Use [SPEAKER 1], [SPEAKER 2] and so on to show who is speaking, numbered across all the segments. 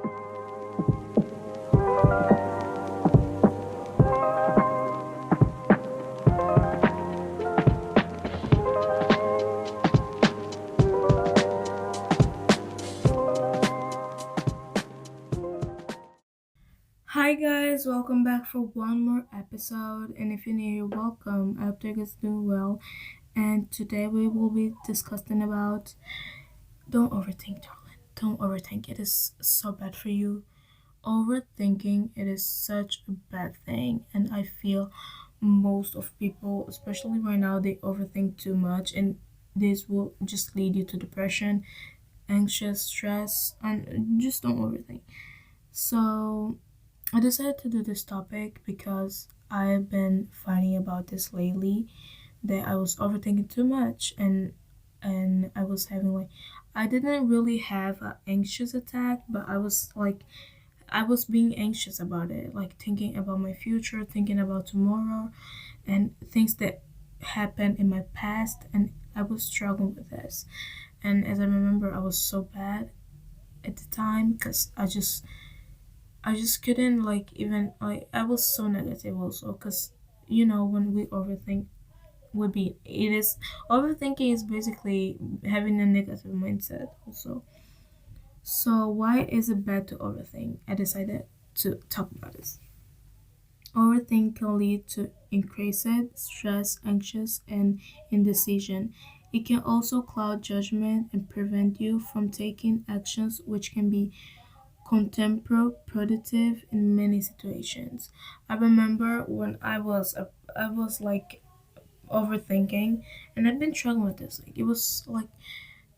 [SPEAKER 1] Hi guys, welcome back for one more episode. And if you're new, you're welcome. I hope you guys doing well. And today we will be discussing about don't overthink, darling. Don't overthink. It is so bad for you. Overthinking it is such a bad thing, and I feel most of people, especially right now, they overthink too much, and this will just lead you to depression, anxious, stress, and just don't overthink. So I decided to do this topic because I've been fighting about this lately that I was overthinking too much, and I was having like I didn't really have an anxious attack, but I was being anxious about it, like thinking about my future, thinking about tomorrow and things that happened in my past, and I was struggling with this. And as I remember, I was so bad at the time because I just couldn't like even like I was so negative also because when we overthink would be it is overthinking is basically having a negative mindset also. So why is it bad to overthink? I decided to talk about this. Overthink can lead to increased stress, anxious, and indecision. It can also cloud judgment and prevent you from taking actions which can be counterproductive in many situations. I remember when I was like overthinking, and I've been struggling with this. Like it was like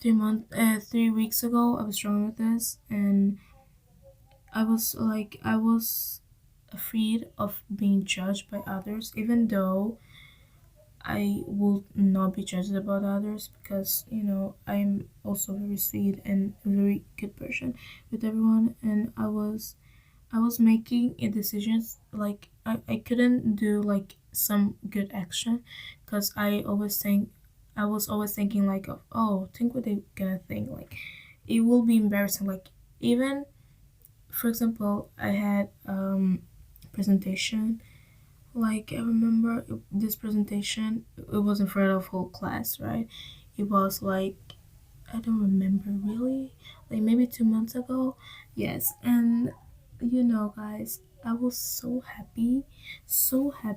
[SPEAKER 1] 3 weeks ago. I was struggling with this, and I was afraid of being judged by others, even though I will not be judged about others because I'm also very sweet and a very good person with everyone, and I was making a decisions like I couldn't do like some good action because I was always thinking like of oh think what they gonna think, like it will be embarrassing, like even for example I had presentation, like I remember this presentation, it was in front of whole class, right? It was like I don't remember really, like maybe 2 months ago. Yes, and guys, I was so happy,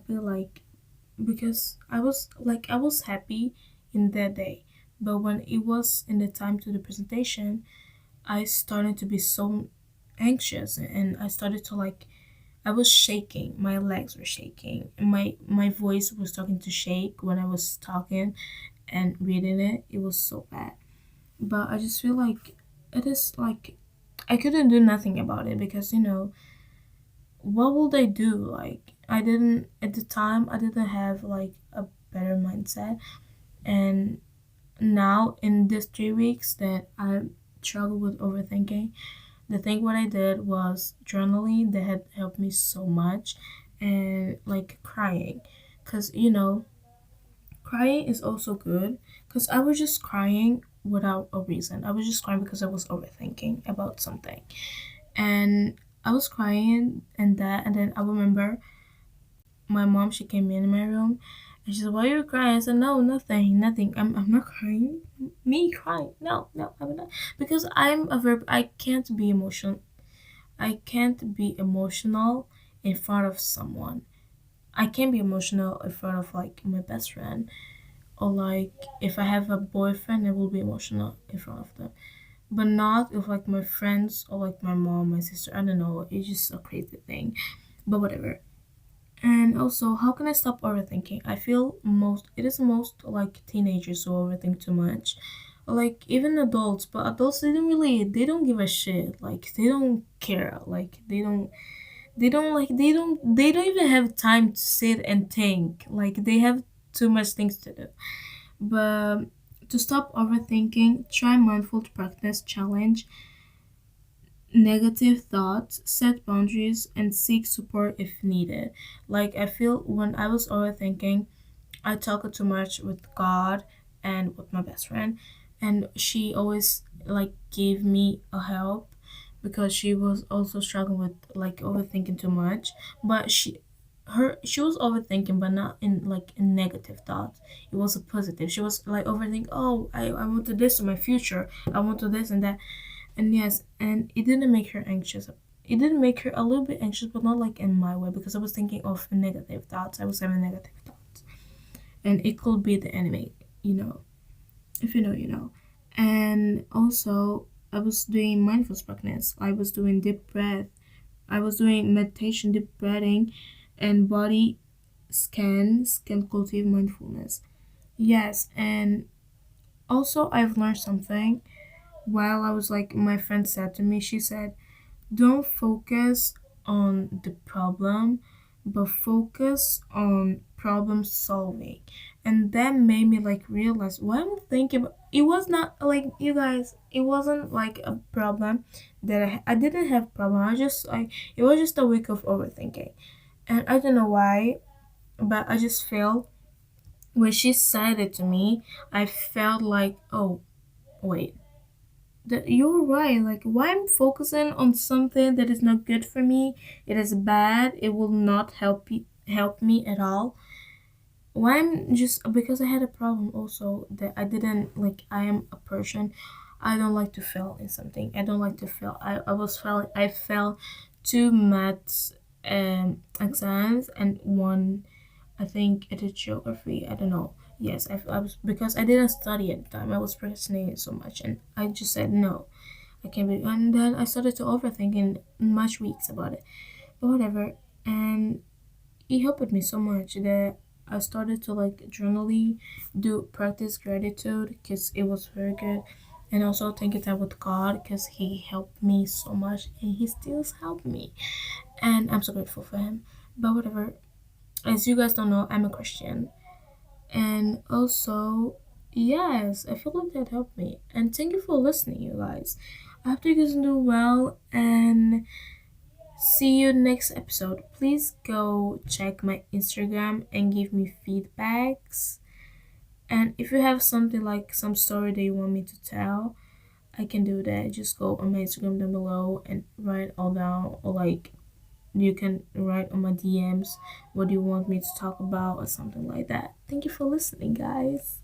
[SPEAKER 1] like because I was happy in that day, but when it was in the time to the presentation, I started to be so anxious, and I started to like I was shaking, my legs were shaking, and my voice was starting to shake when I was talking and reading it. It was so bad. But I just feel like it is like I couldn't do nothing about it because what would I do? Like I didn't at the time I didn't have like a better mindset, and now in these 3 weeks that I struggle with overthinking, the thing what I did was journaling that had helped me so much, and like crying, cause crying is also good, cause I was just crying without a reason. I was just crying because I was overthinking about something, and I was crying and then I remember my mom, she came in my room and she said, "Why are you crying?" I said, "No, nothing, nothing. I'm not crying. Me crying? No, no, I'm not." Because I'm a verb. I can't be emotional. I can't be emotional in front of someone. I can be emotional in front of like my best friend, or like if I have a boyfriend, I will be emotional in front of them, but not if like my friends or like my mom, my sister. I don't know. It's just a crazy thing, but whatever. And also, how can I stop overthinking? I feel it is most like teenagers who overthink too much. Like even adults, but adults they don't give a shit. Like they don't care. Like they don't even have time to sit and think. Like they have too much things to do. But to stop overthinking, try mindful practice challenge negative thoughts, set boundaries, and seek support if needed. Like I feel when I was overthinking, I talked too much with God and with my best friend, and she always like gave me a help. because she was also struggling with like overthinking too much. But she was overthinking, but not in like in negative thoughts. It was a positive. She was like overthinking, oh, I want to this in my future, I want to this and that. And yes, and it didn't make her anxious. It didn't make her a little bit anxious, but not like in my way, because I was thinking of negative thoughts. I was having negative thoughts, and it could be the enemy, you know. If you know, you know. And also, I was doing mindfulness practice. I was doing deep breath. I was doing meditation, deep breathing, and body scans can cultivate mindfulness. Yes, and also I've learned something while I was like, my friend said to me, she said, don't focus on the problem, but focus on problem solving. And that made me like realize what I'm thinking about. It was not like, you guys, it wasn't like a problem that I didn't have problem. I just like, it was just a week of overthinking. And I don't know why, but I just felt when she said it to me, I felt like, oh, wait, that you're right. Like, why I'm focusing on something that is not good for me, it is bad, it will not help me at all. Why I'm just because I had a problem also that I didn't like. I am a person, I don't like to fail in something. I don't like to fail. I was failing. I failed two maths exams and one, I think it is geography. I don't know. Yes, I was, because I didn't study at the time. I was procrastinating so much, and I just said no, I can't be. And then I started to overthink in much weeks about it, but whatever. And it helped me so much that I started to like journally do practice gratitude because it was very good, and also taking time with God because He helped me so much and He still helped me, and I'm so grateful for Him. But whatever, as you guys don't know, I'm a Christian. And also, yes, I feel like that helped me. And thank you for listening, you guys. I hope you guys do well and see you next episode. Please go check my Instagram and give me feedbacks. And if you have something like some story that you want me to tell, I can do that. Just go on my Instagram down below and write all down, or like you can write on my DMs what you want me to talk about or something like that. Thank you for listening, guys.